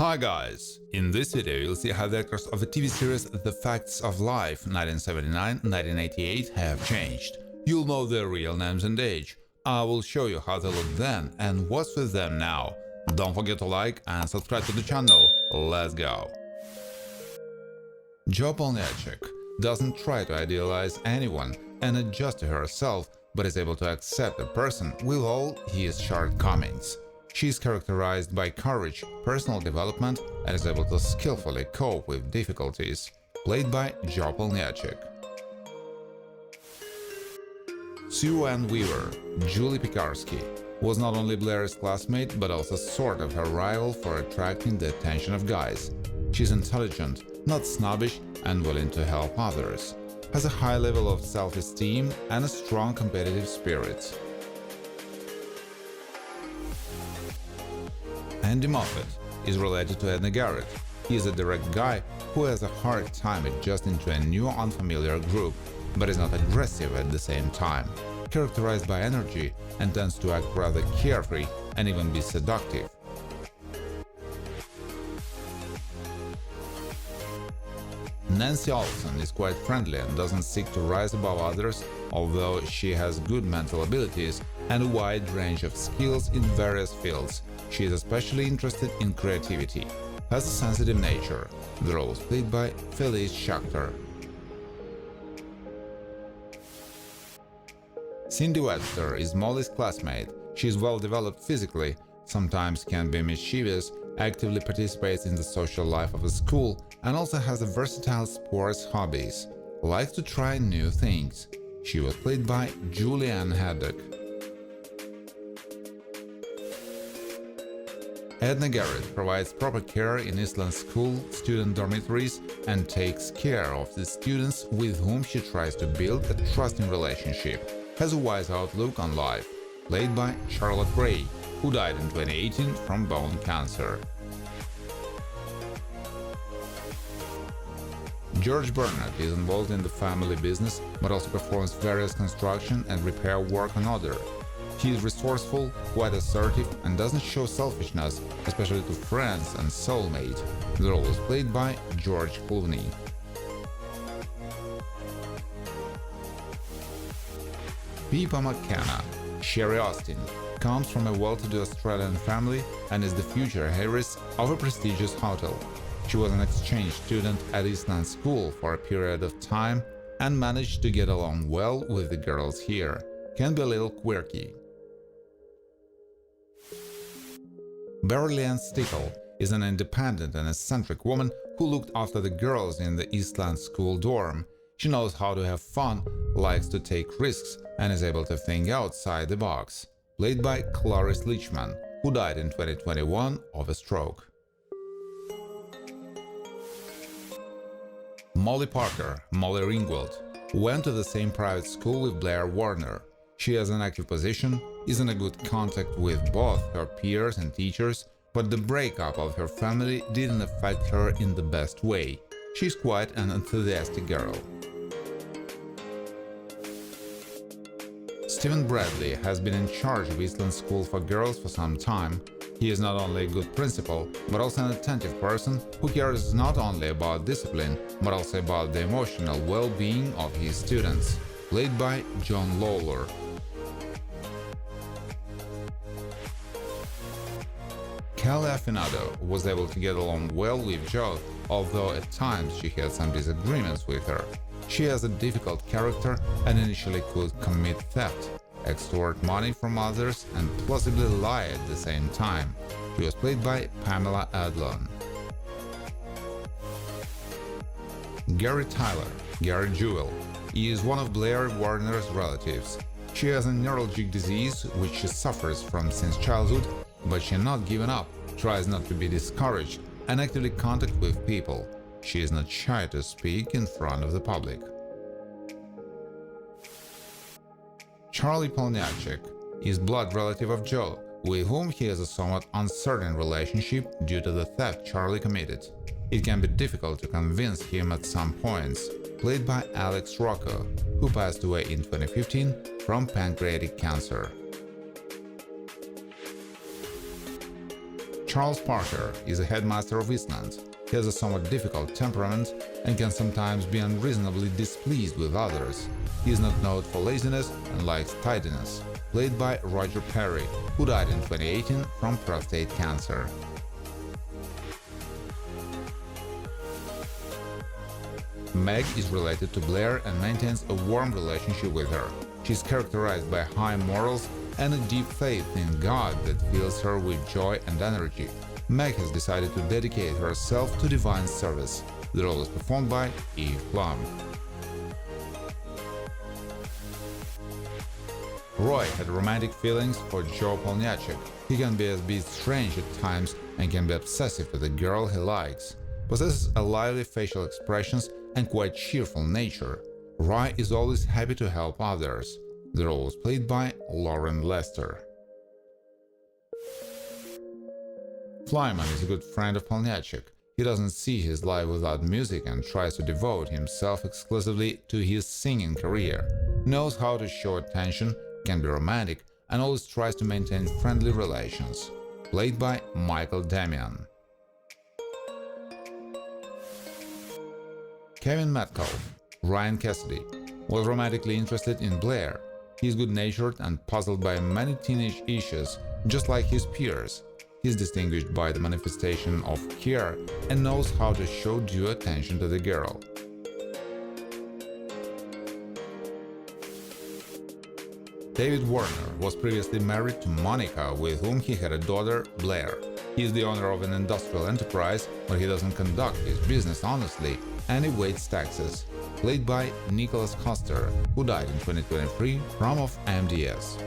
Hi guys! In this video you'll see how the actors of the TV series The Facts of Life 1979-1988 have changed. You'll know their real names and age. I will show you how they looked then and what's with them now. Don't forget to like and subscribe to the channel. Let's go! Jo Polniaczek doesn't try to idealize anyone and adjust to herself, but is able to accept a person with all his shortcomings. She is characterized by courage, personal development, and is able to skillfully cope with difficulties. Played by Jo Polniaczek. Sue Ann Weaver, Julie Pekarsky, was not only Blair's classmate but also sort of her rival for attracting the attention of guys. She's intelligent, not snobbish, and willing to help others. Has a high level of self-esteem and a strong competitive spirit. Andy Moffat is related to Edna Garrett. He is a direct guy who has a hard time adjusting to a new unfamiliar group, but is not aggressive at the same time. Characterized by energy and tends to act rather carefree and even be seductive. Nancy Olson is quite friendly and doesn't seek to rise above others, although she has good mental abilities and a wide range of skills in various fields. She is especially interested in creativity. Has a sensitive nature. The role is played by Felice Schachter. Cindy Webster is Molly's classmate. She is well developed physically, sometimes can be mischievous, actively participates in the social life of the school, and also has a versatile sports hobbies. Likes to try new things. She was played by Julianne Haddock. Edna Garrett provides proper care in Eastland School student dormitories and takes care of the students with whom she tries to build a trusting relationship. Has a wise outlook on life. Played by Charlotte Gray, who died in 2018 from bone cancer. George Burnett is involved in the family business, but also performs various construction and repair work on order. He is resourceful, quite assertive, and doesn't show selfishness, especially to friends and soulmate. The role is played by George Clooney. Pippa McKenna, Sherry Austin, comes from a well-to-do Australian family and is the future heiress of a prestigious hotel. She was an exchange student at Eastland School for a period of time and managed to get along well with the girls here. Can be a little quirky. Beverly Ann Stickle is an independent and eccentric woman who looked after the girls in the Eastland School dorm. She knows how to have fun, likes to take risks, and is able to think outside the box. Played by Cloris Leachman, who died in 2021 of a stroke. Molly Parker, Molly Ringwald, went to the same private school with Blair Warner. She has an active position, is in a good contact with both her peers and teachers, but the breakup of her family didn't affect her in the best way. She's quite an enthusiastic girl. Stephen Bradley has been in charge of Eastland School for Girls for some time. He is not only a good principal, but also an attentive person who cares not only about discipline, but also about the emotional well-being of his students. Played by John Lawler. Kelly Affinado was able to get along well with Jo, although at times she had some disagreements with her. She has a difficult character and initially could commit theft, extort money from others, and plausibly lie at the same time. She was played by Pamela Adlon. Gary Tyler, Gary Jewell, is one of Blair Warner's relatives. She has a neurologic disease which she suffers from since childhood, but she's not given up, tries not to be discouraged, and actively contact with people. She is not shy to speak in front of the public. Charlie Polniaczek is blood relative of Jo, with whom he has a somewhat uncertain relationship due to the theft Charlie committed. It can be difficult to convince him at some points. Played by Alex Rocco, who passed away in 2015 from pancreatic cancer. Charles Parker is a headmaster of Eastland. He has a somewhat difficult temperament and can sometimes be unreasonably displeased with others. He is not known for laziness and likes tidiness. Played by Roger Perry, who died in 2018 from prostate cancer. Meg is related to Blair and maintains a warm relationship with her. She is characterized by high morals and a deep faith in God that fills her with joy and energy. Meg has decided to dedicate herself to divine service. The role is performed by Eve Plum. Roy had romantic feelings for Joe Polniaczek. He can be a bit strange at times and can be obsessive with the girl he likes. Possesses a lively facial expressions and quite cheerful nature. Roy is always happy to help others. The role was played by Lauren Lester. Flyman is a good friend of Polniaczek. He doesn't see his life without music and tries to devote himself exclusively to his singing career. Knows how to show attention, can be romantic, and always tries to maintain friendly relations. Played by Michael Damian. Kevin Metcalfe, Ryan Cassidy, was romantically interested in Blair. He is good-natured and puzzled by many teenage issues, just like his peers. He is distinguished by the manifestation of care and knows how to show due attention to the girl. David Warner was previously married to Monica, with whom he had a daughter, Blair. He is the owner of an industrial enterprise, but he doesn't conduct his business honestly and evades taxes. Played by Nicholas Coster, who died in 2023 from MDS.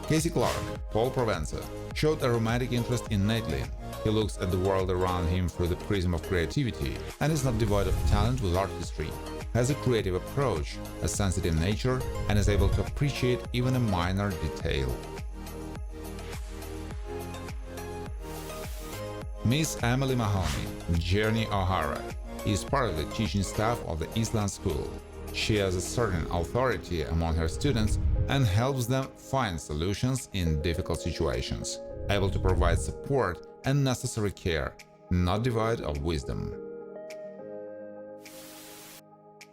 Casey Clark, Paul Provenza, showed a romantic interest in Natelin. He looks at the world around him through the prism of creativity and is not devoid of talent with artistry. Has a creative approach, a sensitive nature, and is able to appreciate even a minor detail. Miss Emily Mahoney, Journey O'Hara, is part of the teaching staff of the Eastland School. She has a certain authority among her students and helps them find solutions in difficult situations, able to provide support and necessary care, not devoid of wisdom.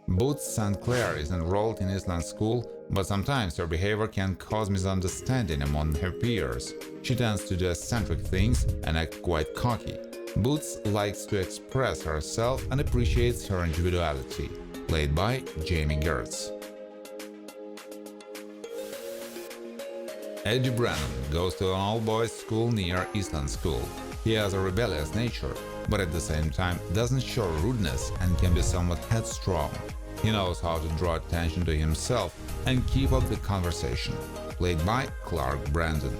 Boots St. Clair is enrolled in Eastland School, but sometimes her behavior can cause misunderstanding among her peers. She tends to do eccentric things and act quite cocky. Boots likes to express herself and appreciates her individuality. Played by Jamie Gertz. Eddie Brennan goes to an all-boys school near Eastland School. He has a rebellious nature, but at the same time doesn't show rudeness and can be somewhat headstrong. He knows how to draw attention to himself and keep up the conversation. Played by Clark Brandon.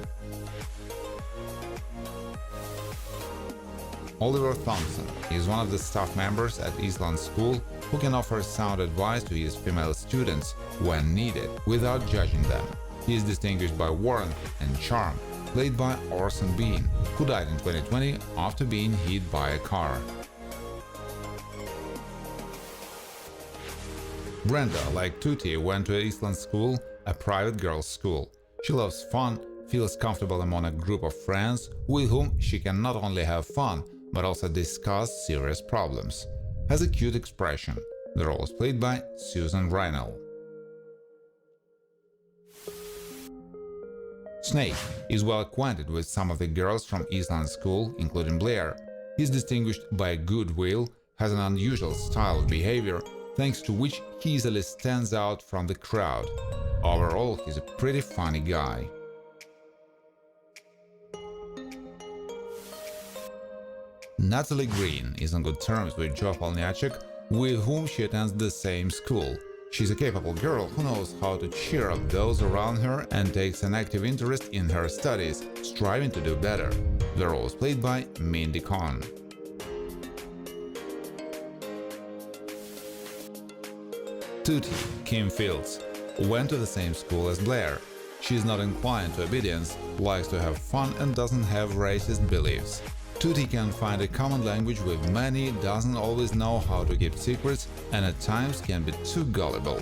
Oliver Thompson is one of the staff members at Eastland School who can offer sound advice to his female students when needed, without judging them. He is distinguished by warmth and charm, played by Orson Bean, who died in 2020 after being hit by a car. Brenda, like Tootie, went to Eastland School, a private girls' school. She loves fun, feels comfortable among a group of friends with whom she can not only have fun, but also discuss serious problems. Has a cute expression. The role is played by Susan Reinl. Snake is well acquainted with some of the girls from Eastland School, including Blair. He is distinguished by goodwill, has an unusual style of behavior, thanks to which he easily stands out from the crowd. Overall, he's a pretty funny guy. Natalie Green is on good terms with Joe Polniaczek, with whom she attends the same school. She's a capable girl who knows how to cheer up those around her and takes an active interest in her studies, striving to do better. The role is played by Mindy Cohn. Tootie, Kim Fields, went to the same school as Blair. She is not inclined to obedience, likes to have fun and doesn't have racist beliefs. Tootie can find a common language with many, doesn't always know how to keep secrets, and at times can be too gullible.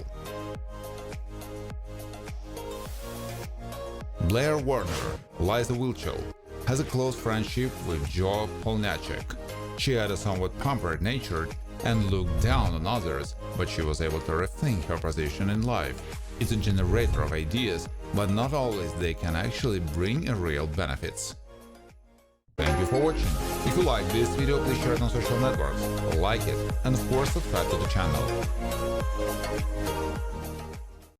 Blair Warner, Liza Wilchel, has a close friendship with Joe Polniaczek. She had a somewhat pampered nature and looked down on others, but she was able to rethink her position in life. It's a generator of ideas, but not always they can actually bring a real benefits. Thank you for watching. If you like this video, please share it on social networks, like it, and of course subscribe to the channel.